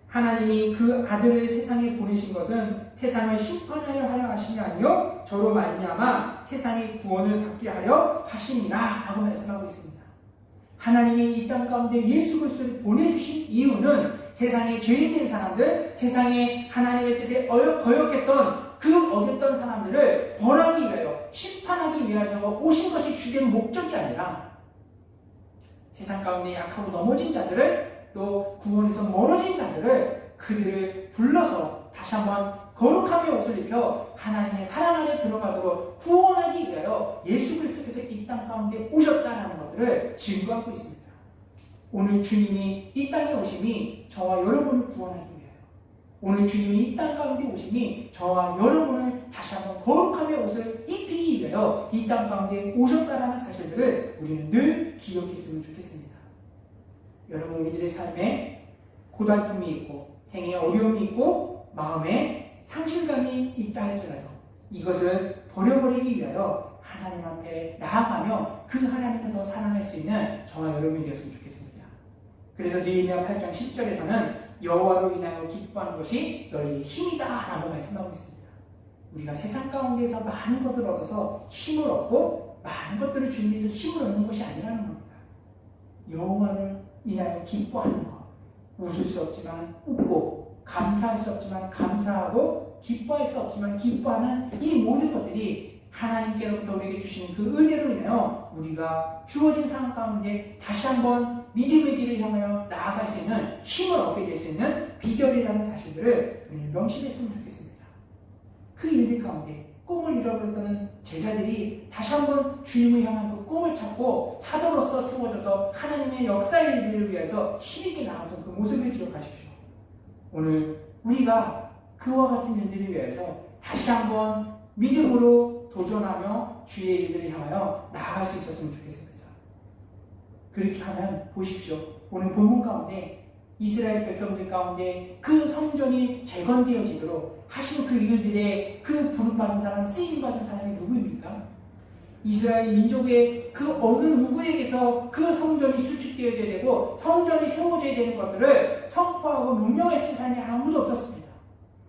하나님이 그 아들을 세상에 보내신 것은 세상을 심판하려 하려 하심이 아니요 저로 말미암아 세상이 구원을 받게 하려 하심이라 라고 말씀하고 있습니다. 하나님이 이 땅 가운데 예수 그리스도를 보내주신 이유는 세상에 죄인된 사람들, 세상에 하나님의 뜻에 거역했던 그 어겼던 사람들을 벌하기 위하여, 심판하기 위해서 오신 것이 주된 목적이 아니라 세상 가운데 약하고 넘어진 자들을, 또 구원에서 멀어진 자들을, 그들을 불러서 다시 한번 거룩함의 옷을 입혀 하나님의 사랑 안에 들어가도록 구원하기 위하여 예수 그리스도께서 이 땅 가운데 오셨다는 것들을 증거하고 있습니다. 오늘 주님이 이 땅에 오심이 저와 여러분을 구원하기 위하여, 오늘 주님이 이 땅 가운데 오심이 저와 여러분을 다시 한번 거룩함의 옷을 입히기 위하여 이 땅 가운데 오셨다는 사실들을 우리는 늘 기억했으면 좋겠습니다. 여러분, 우리들의 삶에 고달픔이 있고 생에 어려움이 있고 마음에 상실감이 있다 할지라도 이것을 버려버리기 위하여 하나님 앞에 나아가며 그 하나님을 더 사랑할 수 있는 저와 여러분이 되었으면 좋겠습니다. 그래서 느헤미야 8장 10절에서는 여호와로 인하여 기뻐하는 것이 너희의 힘이다 라고 말씀하고 있습니다. 우리가 세상 가운데서 많은 것들을 얻어서 힘을 얻고 많은 것들을 준비해서 힘을 얻는 것이 아니라는 겁니다. 여호와를 인하여 기뻐하는 것, 웃을 수 없지만 웃고, 감사할 수 없지만 감사하고, 기뻐할 수 없지만 기뻐하는 이 모든 것들이 하나님께로부터 우리에게 주시는 그 은혜로 인하여 우리가 주어진 상황 가운데 다시 한번 믿음의 길을 향하여 나아갈 수 있는 힘을 얻게 될 수 있는 비결이라는 사실들을 우리는 명심했으면 좋겠습니다. 그 일들 가운데 꿈을 잃어버렸던 제자들이 다시 한번 주님을 향한 그 꿈을 찾고 사도로서 세워져서 하나님의 역사의 일들을 위해서 힘있게 나아갔던 그 모습을 기억하십시오. 오늘 우리가 그와 같은 일들을 위해서 다시 한번 믿음으로 도전하며 주의 일들을 향하여 나아갈 수 있었으면 좋겠습니다. 그렇게 하면 보십시오. 오늘 본문 가운데 이스라엘 백성들 가운데 그 성전이 재건되어지도록 하신 그 일들의 그 부름받은 사람, 쓰임받은 사람이 누구입니까? 이스라엘 민족의 그 어느 누구에게서 그 성전이 수축되어져야 되고 성전이 세워져야 되는 것들을 선포하고 명령할 수 있는 사람이 아무도 없었습니다.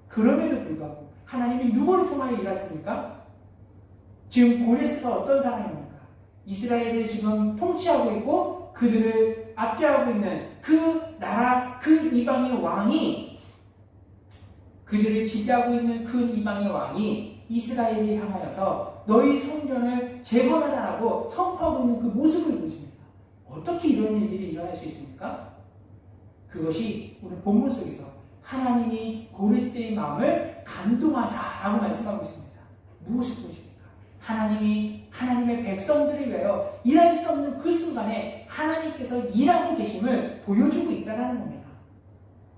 그럼에도 불구하고 하나님이 누구를 통하여 일하십니까? 지금 고레스가 어떤 사람입니까? 이스라엘을 지금 통치하고 있고 그들을 압제하고 있는 그 나라, 그 이방의 왕이, 그들을 지배하고 있는 그 이방의 왕이 이스라엘을 향하여서 너희 성전을 재건하라고 선포하고 있는 그 모습을 보십니다. 어떻게 이런 일들이 일어날 수 있습니까? 그것이 오늘 본문 속에서 하나님이 고레스의 마음을 감동하사라고 말씀하고 있습니다. 무엇을 보십니까? 하나님이 하나님의 백성들을 위하여 일할 수 없는 그 순간에 하나님께서 일하고 계심을 보여주고 있다는 겁니다.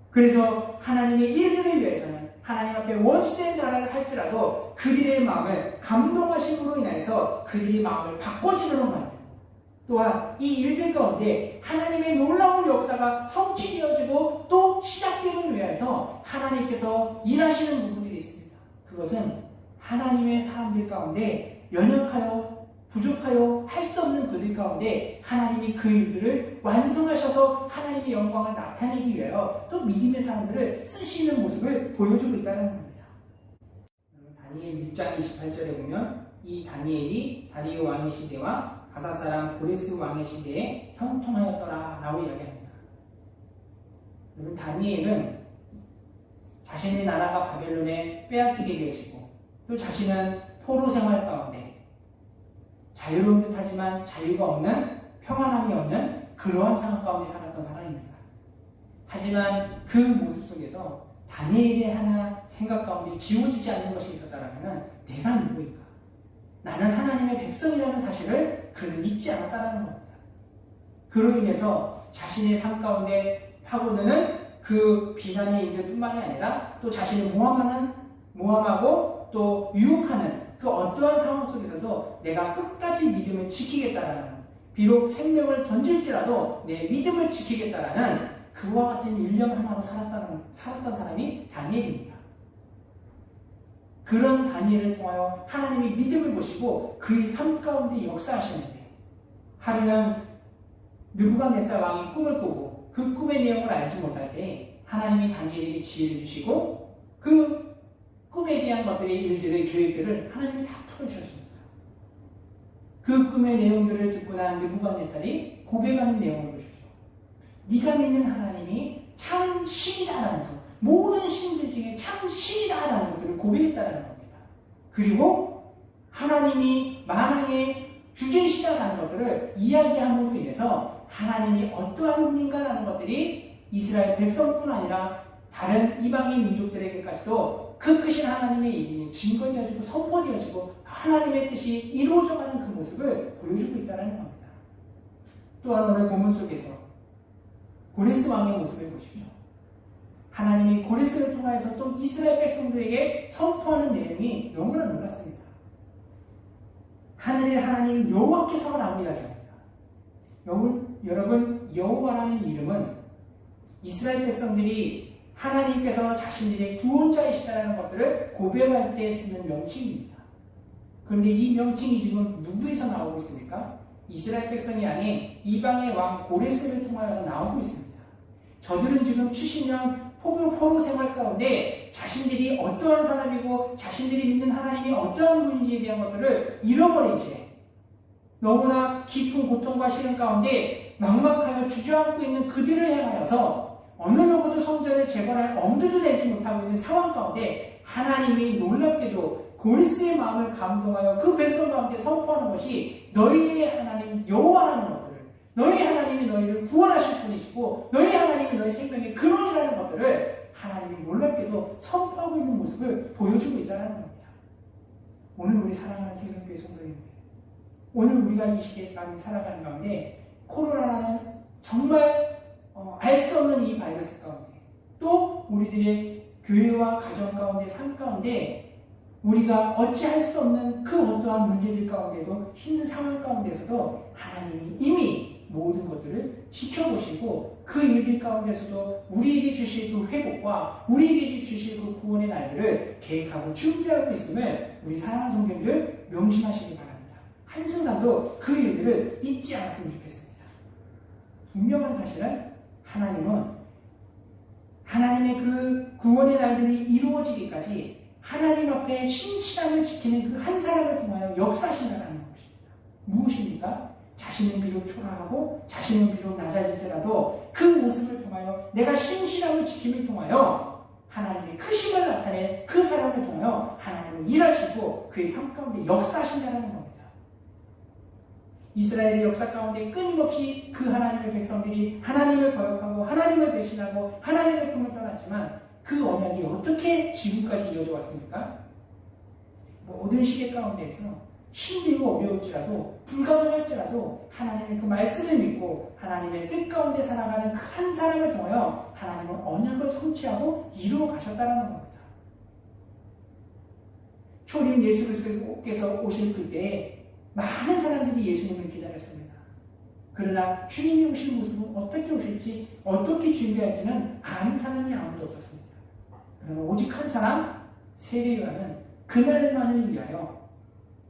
그래서 하나님의 일들을 위해서는 하나님 앞에 원수된 자라 할지라도 그들의 마음을 감동하심으로 인해서 그들의 마음을 바꿔지도록 만들고, 또한 이 일들 가운데 하나님의 놀라운 역사가 성취되어지고 또 시작되기 위해서 하나님께서 일하시는 부분들이 있습니다. 그것은 하나님의 사람들 가운데 연약하여 부족하여 할 수 없는 그들 가운데 하나님이 그 일들을 완성하셔서 하나님의 영광을 나타내기 위하여 또 믿음의 사람들을 쓰시는 모습을 보여주고 있다는 겁니다. 다니엘 6장 28절에 보면 이 다니엘이 다리오 왕의 시대와 가사 사람 고레스 왕의 시대에 형통하였더라 라고 이야기합니다. 여러분, 다니엘은 자신의 나라가 바벨론에 빼앗기게 되어지고 또 자신은 포로 생활 가운데 자유로운 듯하지만 자유가 없는, 평안함이 없는 그러한 상황 가운데 살았던 사람입니다. 하지만 그 모습 속에서 다니엘의 하나 생각 가운데 지워지지 않는 것이 있었다면 내가 누구인가? 나는 하나님의 백성이라는 사실을 그는 잊지 않았다는 겁니다. 그로 인해서 자신의 삶 가운데 파고드는 그 비난의 일들뿐만이 아니라 또 자신을 모함하고 또 유혹하는 그 어떠한 상황 속에서도 내가 끝까지 믿음을 지키겠다라는, 비록 생명을 던질지라도 내 믿음을 지키겠다라는 그와 같은 일념 하나로 살았던 사람이 다니엘입니다. 그런 다니엘을 통하여 하나님이 믿음을 보시고 그의 삶 가운데 역사하시는데, 하루는 느부갓네살 왕이 꿈을 꾸고 그 꿈의 내용을 알지 못할 때 하나님이 다니엘에게 지혜를 주시고 그 꿈에 대한 것들의 일들의 계획들을 하나님이 다 풀어주셨습니다. 그 꿈의 내용들을 듣고 난 느부갓네살이 고백하는 내용을 보십시오. 네가 믿는 하나님이 참 신이다라면서 모든 신들 중에 참 신이다라는 것들을 고백했다라는 겁니다. 그리고 하나님이 만왕의 주제이시다라는 것들을 이야기함으로 인해서 하나님이 어떠한 분인가라는 것들이 이스라엘 백성뿐 아니라 다른 이방인 민족들에게까지도 그 크신 하나님의 이름이 증거되어지고 선포되어지고 하나님의 뜻이 이루어져가는 그 모습을 보여주고 있다는 겁니다. 또한 오늘 본문 속에서 고레스 왕의 모습을 보십시오. 하나님이 고레스를 통하여서 또 이스라엘 백성들에게 선포하는 내용이 너무나 놀랐습니다. 하늘의 하나님 여호와께서 나오리라 합니다. 여러분, 여호와라는 이름은 이스라엘 백성들이 하나님께서 자신들의 구원자이시다라는 것들을 고백할 때 쓰는 명칭입니다. 그런데 이 명칭이 지금 누구에서 나오고 있습니까? 이스라엘 백성이 아닌 이방의 왕 고레스를 통하여서 나오고 있습니다. 저들은 지금 70년 포로 생활 가운데 자신들이 어떠한 사람이고 자신들이 믿는 하나님이 어떠한 분인지에 대한 것들을 잃어버린 채 너무나 깊은 고통과 시련 가운데 막막하여 주저앉고 있는 그들을 향하여서 어느 누구도 성전을 재건할 엄두도 내지 못하고 있는 상황 가운데 하나님이 놀랍게도 고레스의 마음을 감동하여 그 백성 가운데 선포하는 것이 너희의 하나님 여호와라는 것들을, 너희 하나님이 너희를 구원하실 분이시고 너희 하나님이 너희 생명의 근원이라는 것들을 하나님이 놀랍게도 선포하고 있는 모습을 보여주고 있다는 겁니다. 오늘 우리 사랑하는 새벽교회 성도님들, 오늘 우리가 이 시대에 살아가는 가운데 코로나라는 정말 알 수 없는 이 바이러스 가운데, 또 우리들의 교회와 가정 가운데, 삶 가운데 우리가 어찌할 수 없는 그 어떠한 문제들 가운데도, 힘든 상황 가운데서도 하나님이 이미 모든 것들을 지켜보시고 그 일들 가운데서도 우리에게 주실 그 회복과 우리에게 주실 그 구원의 날들을 계획하고 준비하고 있음을 우리 사랑하는 성도님들 명심하시기 바랍니다. 한순간도 그 일들을 잊지 않았으면 좋겠습니다. 분명한 사실은 하나님은 하나님의 그 구원의 날들이 이루어지기까지 하나님 앞에 신실함을 지키는 그 한 사람을 통하여 역사하신다는 것입니다. 무엇입니까? 자신은 비록 초라하고 자신은 비록 낮아질지라도 그 모습을 통하여 내가 신실함을 지킴을 통하여 하나님의 크심을 나타낸 그 사람을 통하여 하나님은 일하시고 그의 삶 가운데 역사하신다는 겁니다. 이스라엘의 역사 가운데 끊임없이 그 하나님의 백성들이 하나님을 거역하고 하나님을 배신하고 하나님의 품을 떠났지만 그 언약이 어떻게 지금까지 이어져 왔습니까? 모든 시대 가운데에서 힘들고 어려울지라도 불가능할지라도 하나님의 그 말씀을 믿고 하나님의 뜻 가운데 살아가는 그 한 사람을 통하여 하나님은 언약을 성취하고 이루어 가셨다는 겁니다. 초림 예수 그리스도께서 오실 그때에 많은 사람들이 예수님을 기다렸습니다. 그러나 주님이 오실 모습은 어떻게 오실지, 어떻게 준비할지는 아는 사람이 아무도 없었습니다. 그러나 오직 한 사람, 세례요한은 그날만을 위하여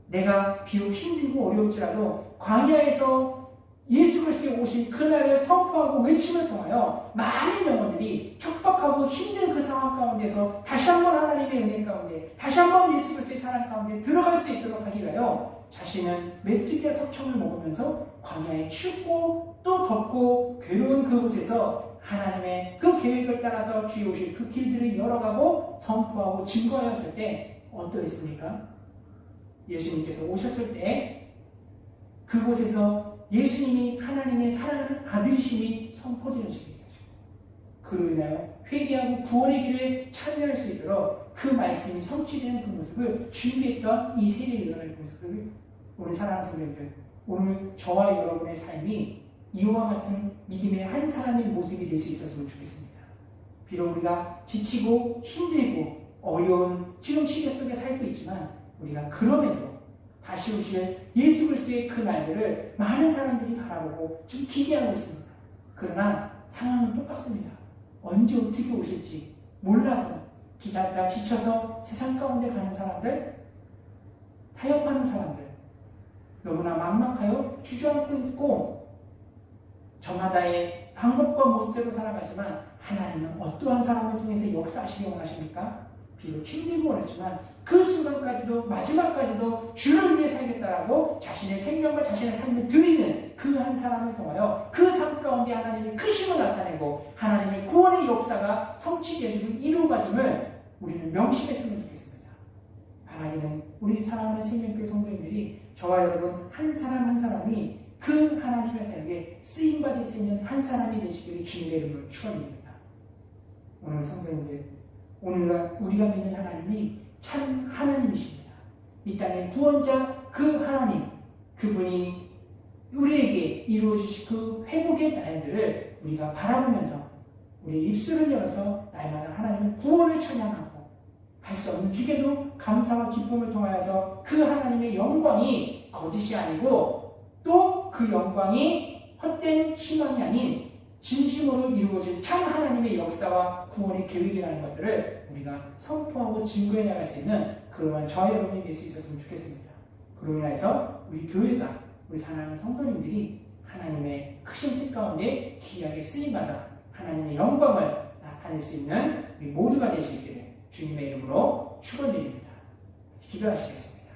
내가 비록 힘들고 어려울지라도 광야에서 예수 그리스도의 오신 그날을 선포하고 외침을 통하여 많은 영혼들이 척박하고 힘든 그 상황 가운데서 다시 한번 하나님의 은혜 가운데, 다시 한번 예수 그리스도의 사랑 가운데 들어갈 수 있도록 하기 위하여 자신은 메뚜기와 석청을 먹으면서 광야에 춥고 또 덥고 괴로운 그곳에서 하나님의 그 계획을 따라서 주의 오실 그 길들을 열어가고 선포하고 증거하였을 때 어떠했습니까? 예수님께서 오셨을 때 그곳에서 예수님이 하나님의 사랑하는 아들이심이 선포되어지게 되죠. 그로 인하여 회개하고 구원의 길에 참여할 수 있도록 그 말씀이 성취되는 그 모습을 준비했던 이 세례 요한의 모습을 오늘 사랑하는 성도님들, 오늘 저와 여러분의 삶이 이와 같은 믿음의 한 사람의 모습이 될 수 있었으면 좋겠습니다. 비록 우리가 지치고 힘들고 어려운 지금 시대 속에 살고 있지만 우리가 그럼에도 다시 오실 예수 그리스도의 그 날들을 많은 사람들이 바라보고 지금 기대하고 있습니다. 그러나 상황은 똑같습니다. 언제 어떻게 오실지 몰라서 기다리다 지쳐서 세상 가운데 가는 사람들, 타협하는 사람들, 너무나 막막하여 주저앉고 있고 저마다의 방법과 모습대로 살아가지만 하나님은 어떠한 사람을 통해서 역사하시기 원하십니까? 비록 힘들고 어렵지만 그 순간까지도 마지막까지도 주를 위해 살겠다라고 자신의 생명과 자신의 삶을 드리는 그 한 사람을 통하여 그 삶 가운데 하나님의 크심을 나타내고 하나님의 구원의 역사가 성취되어지고 이루어짐을 우리는 명심했으면 좋겠습니다. 하나님은 우리 사랑하는 생명교회 성도님들이 저와 여러분 한 사람 한 사람이 그 하나님의 사역에 쓰임받을 수 있는 한 사람이 되시기를 주님의 이름으로 축원드립니다. 오늘 성도님들, 오늘 우리가 믿는 하나님이 참 하나님이십니다. 이 땅의 구원자 그 하나님, 그분이 우리에게 이루어주실 그 회복의 날들을 우리가 바라보면서 우리 입술을 열어서 날마다 하나님의 구원을 찬양하고 할 수 없는 주게도 감사와 기쁨을 통하여서 그 하나님의 영광이 거짓이 아니고 또 그 영광이 헛된 희망이 아닌 진심으로 이루어질 참 하나님의 역사와 구원의 계획이라는 것들을 우리가 선포하고 증거해 나갈 수 있는 그러한 저와 여러분이 될 수 있었으면 좋겠습니다. 그로 인해서 우리 교회가, 우리 사랑하는 성도님들이 하나님의 크신 뜻 가운데 귀하게 쓰임받아 하나님의 영광을 나타낼 수 있는 우리 모두가 될 수 있기를 주님의 이름으로 축원드립니다. 기도하시겠습니다.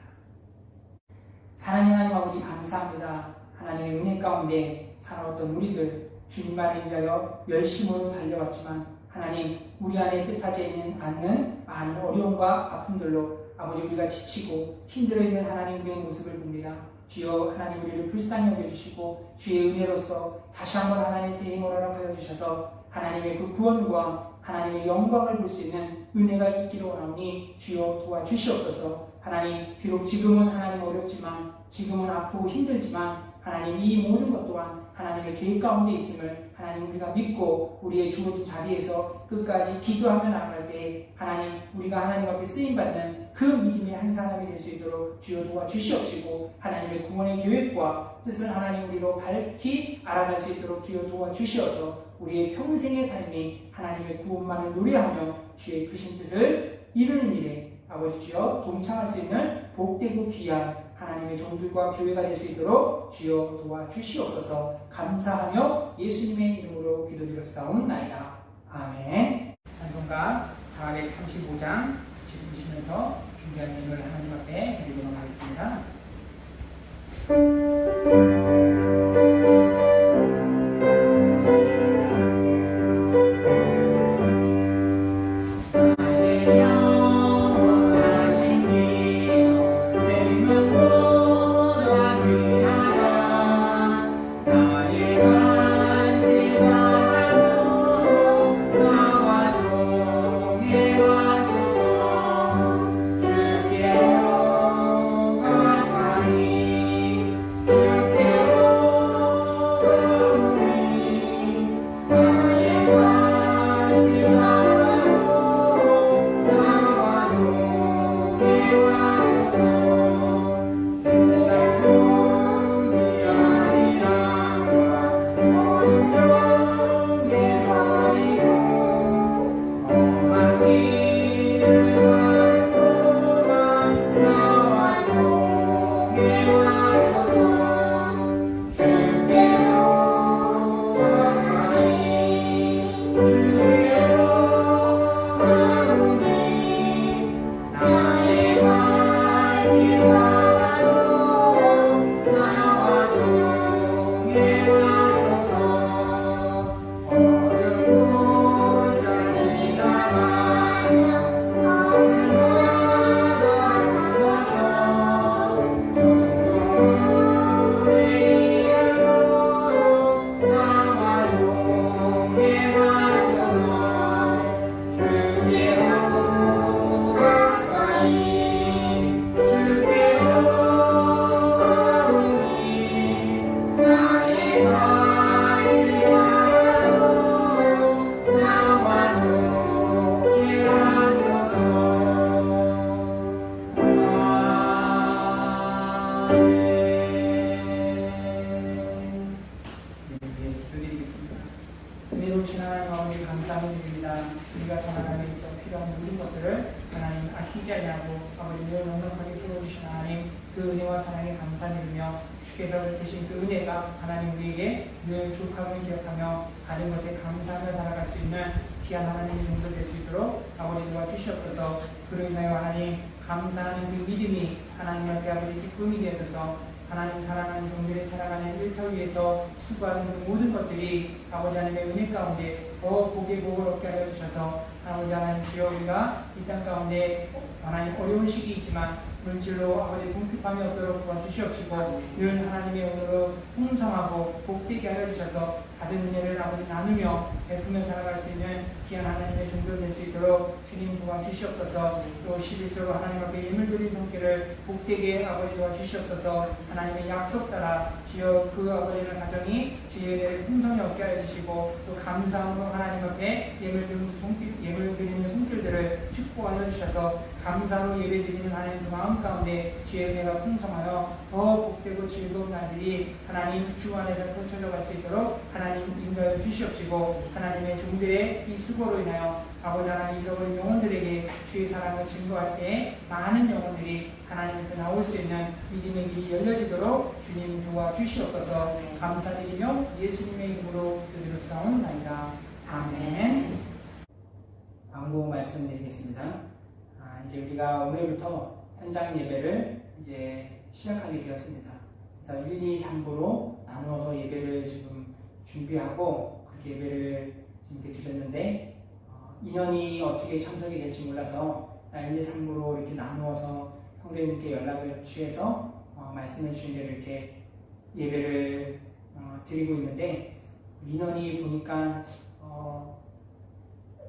사랑하는 하나님 아버지 감사합니다. 하나님의 은혜 가운데 살아왔던 우리들 주님만을 위하여 열심으로 달려왔지만 하나님 우리 안에 뜻하지 않는 많은 어려움과 아픔들로 아버지 우리가 지치고 힘들어 있는 하나님 우리의 모습을 봅니다. 주여 하나님 우리를 불쌍히 여겨주시고 주의 은혜로서 다시 한번 하나님 새 힘을 허락하여 주셔서 하나님의 그 구원과 하나님의 영광을 볼 수 있는 은혜가 있기를 원하오니 주여 도와주시옵소서. 하나님 비록 지금은 하나님 어렵지만 지금은 아프고 힘들지만 하나님 이 모든 것 또한 하나님의 계획 가운데 있음을 하나님 우리가 믿고 우리의 주어진 자리에서 끝까지 기도하며 나아갈 때 하나님 우리가 하나님 앞에 쓰임받는 그 믿음의 한 사람이 될 수 있도록 주여 도와주시옵시고 하나님의 구원의 계획과 뜻을 하나님 우리로 밝히 알아갈 수 있도록 주여 도와주시어서 우리의 평생의 삶이 하나님의 구원만을 노래하며 주의 크신 뜻을 이루는 일에 아버지 주여 동참할 수 있는 복되고 귀한 하나님의 종들과 교회가 될 수 있도록 주여 도와주시옵소서. 감사하며 예수님의 이름으로 기도드렸사옵나이다. 아멘. 찬송가 435장 지으시면서 준비한 예물을 하나님 앞에 드리도록 하겠습니다. 아버지는 아끼지 아니하고 아버지를 넉넉하게 세워주신 하나님 그 은혜와 사랑에 감사드리며 주께서 베푸신 그 은혜가 하나님 우리에게 늘 족함을 기억하며 가는 것에 감사하며 살아갈 수 있는 귀한 하나님의 종들 될 수 있도록 아버지 도와주시옵소서. 그로 인하여 하나님 감사하는 그 믿음이 하나님 앞에 아버지 기쁨이 되어서 하나님 사랑하는 종들이 살아가는 일터 위에서 수고하는 그 모든 것들이 아버지 하나님의 은혜 가운데 더 복의 복을 얻게 하여 주셔서 아버지 하나님 주여 우리가 이 땅 가운데 하나님 어려운 시기이지만 물질로 아버지 궁핍함이 없도록 도와주시옵시고 늘 하나님의 은혜로 풍성하고 복되게 하여 주셔서 받은 은혜를 아버지 나누며 베푸며 살아갈 수 있는 귀한 하나님의 종들 될 수 있도록 주님 도와주시옵소서. 또 11조로 하나님 앞에 예물 드린 손길을 복되게 아버지 도와주시옵소서. 하나님의 약속 따라 주여 그 아버지의 가정이 주의 은혜를 풍성히 얻게 하여 주시고 또 감사함으로 하나님 앞에 예물 드리는 손길들을 축복하여 주셔서 감사로 예배 드리는 하나님 그 마음 가운데 주의 은혜가 풍성하여 더 복되고 즐거운 날들이 하나님 주 안에서 펼쳐져 갈 수 있도록 하나님 인도하여 주시옵시고 하나님의 종들의 이 수고로 인하여 아버지 하나님 잃어버린 영혼들에게 주의 사랑을 증거할 때 많은 영혼들이 하나님께 나올 수 있는 믿음의 길이 열려지도록 주님 도와주시옵소서. 감사드리며 예수님의 이름으로 기도드렸사옵나이다. 아멘. 광고 말씀드리겠습니다. 이제 우리가 오늘부터 현장 예배를 이제 시작하게 되었습니다. 그래서 1, 2, 3부로 나누어서 예배를 지금 준비하고 그렇게 예배를 지금 드렸는데 인원이 어떻게 참석이 될지 몰라서 1, 2, 3부로 이렇게 나누어서 성도님께 연락을 취해서 말씀해 주신 대로 이렇게 예배를 드리고 있는데 인원이 보니까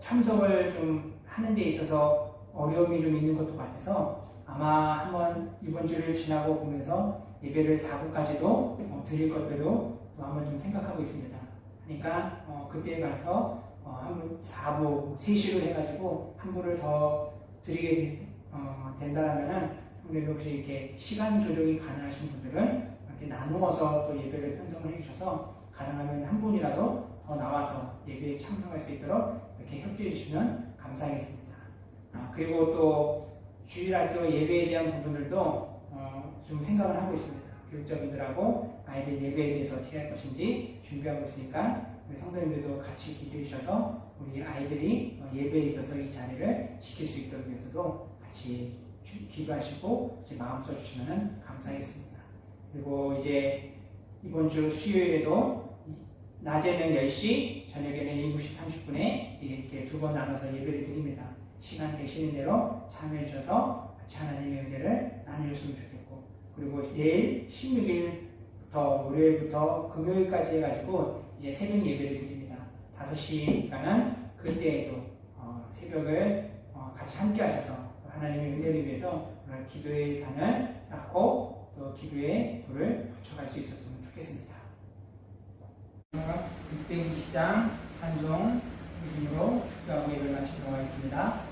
참석을 좀 하는 데 있어서 어려움이 좀 있는 것도 같아서 아마 한번 이번 주를 지나고 보면서 예배를 4부까지도 드릴 것들도 또 한번 좀 생각하고 있습니다. 그러니까 그때 가서 한번 4부, 3시로 해가지고 한 부를 더 드리게 된다면은 성도님 혹시 이렇게 시간 조정이 가능하신 분들은 이렇게 나누어서 또 예배를 편성을 해주셔서 가능하면 한 분이라도 더 나와서 예배에 참석할 수 있도록 이렇게 협조해 주시면 감사하겠습니다. 그리고 또 주일학교 예배에 대한 부분들도 좀 생각을 하고 있습니다. 교육자분들하고 아이들 예배에 대해서 어떻게 할 것인지 준비하고 있으니까 우리 성도님들도 같이 기도해 주셔서 우리 아이들이 예배에 있어서 이 자리를 지킬 수 있도록 위해서도 같이 기도하시고 이제 마음 써주시면 감사하겠습니다. 그리고 이제 이번 주 수요일에도 낮에는 10시, 저녁에는 7시 30분에 이렇게 두 번 나눠서 예배를 드립니다. 시간 되시는 대로 참여해 주셔서 같이 하나님의 은혜를 나누셨으면 좋겠고, 그리고 내일 16일부터 월요일부터 금요일까지 해가지고 이제 새벽 예배를 드립니다. 5시니까는 그때에도 새벽을 같이 함께 하셔서 하나님의 은혜를 위해서 오늘 기도의 단을 쌓고 또 기도의 불을 붙여갈 수 있었으면 좋겠습니다. 620장 찬송 중심으로 축도하고 예배를 마치도록 하겠습니다.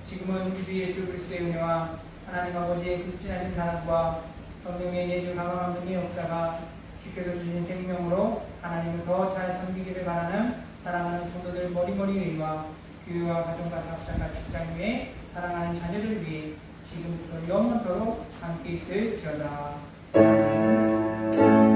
지금은 우주 예수 그리스도의 은혜와 하나님 아버지의 극진하신 사랑과 성령의 내주 강함한 분의 역사가 주께서 주신 생명으로 하나님을 더 잘 섬기기를 바라는 사랑하는 성도들 머리머리 위와 교회와 가정과 사업장과 직장 위에 사랑하는 자녀들 위해 지금부터 영원토록 함께 있을지어다. 아멘.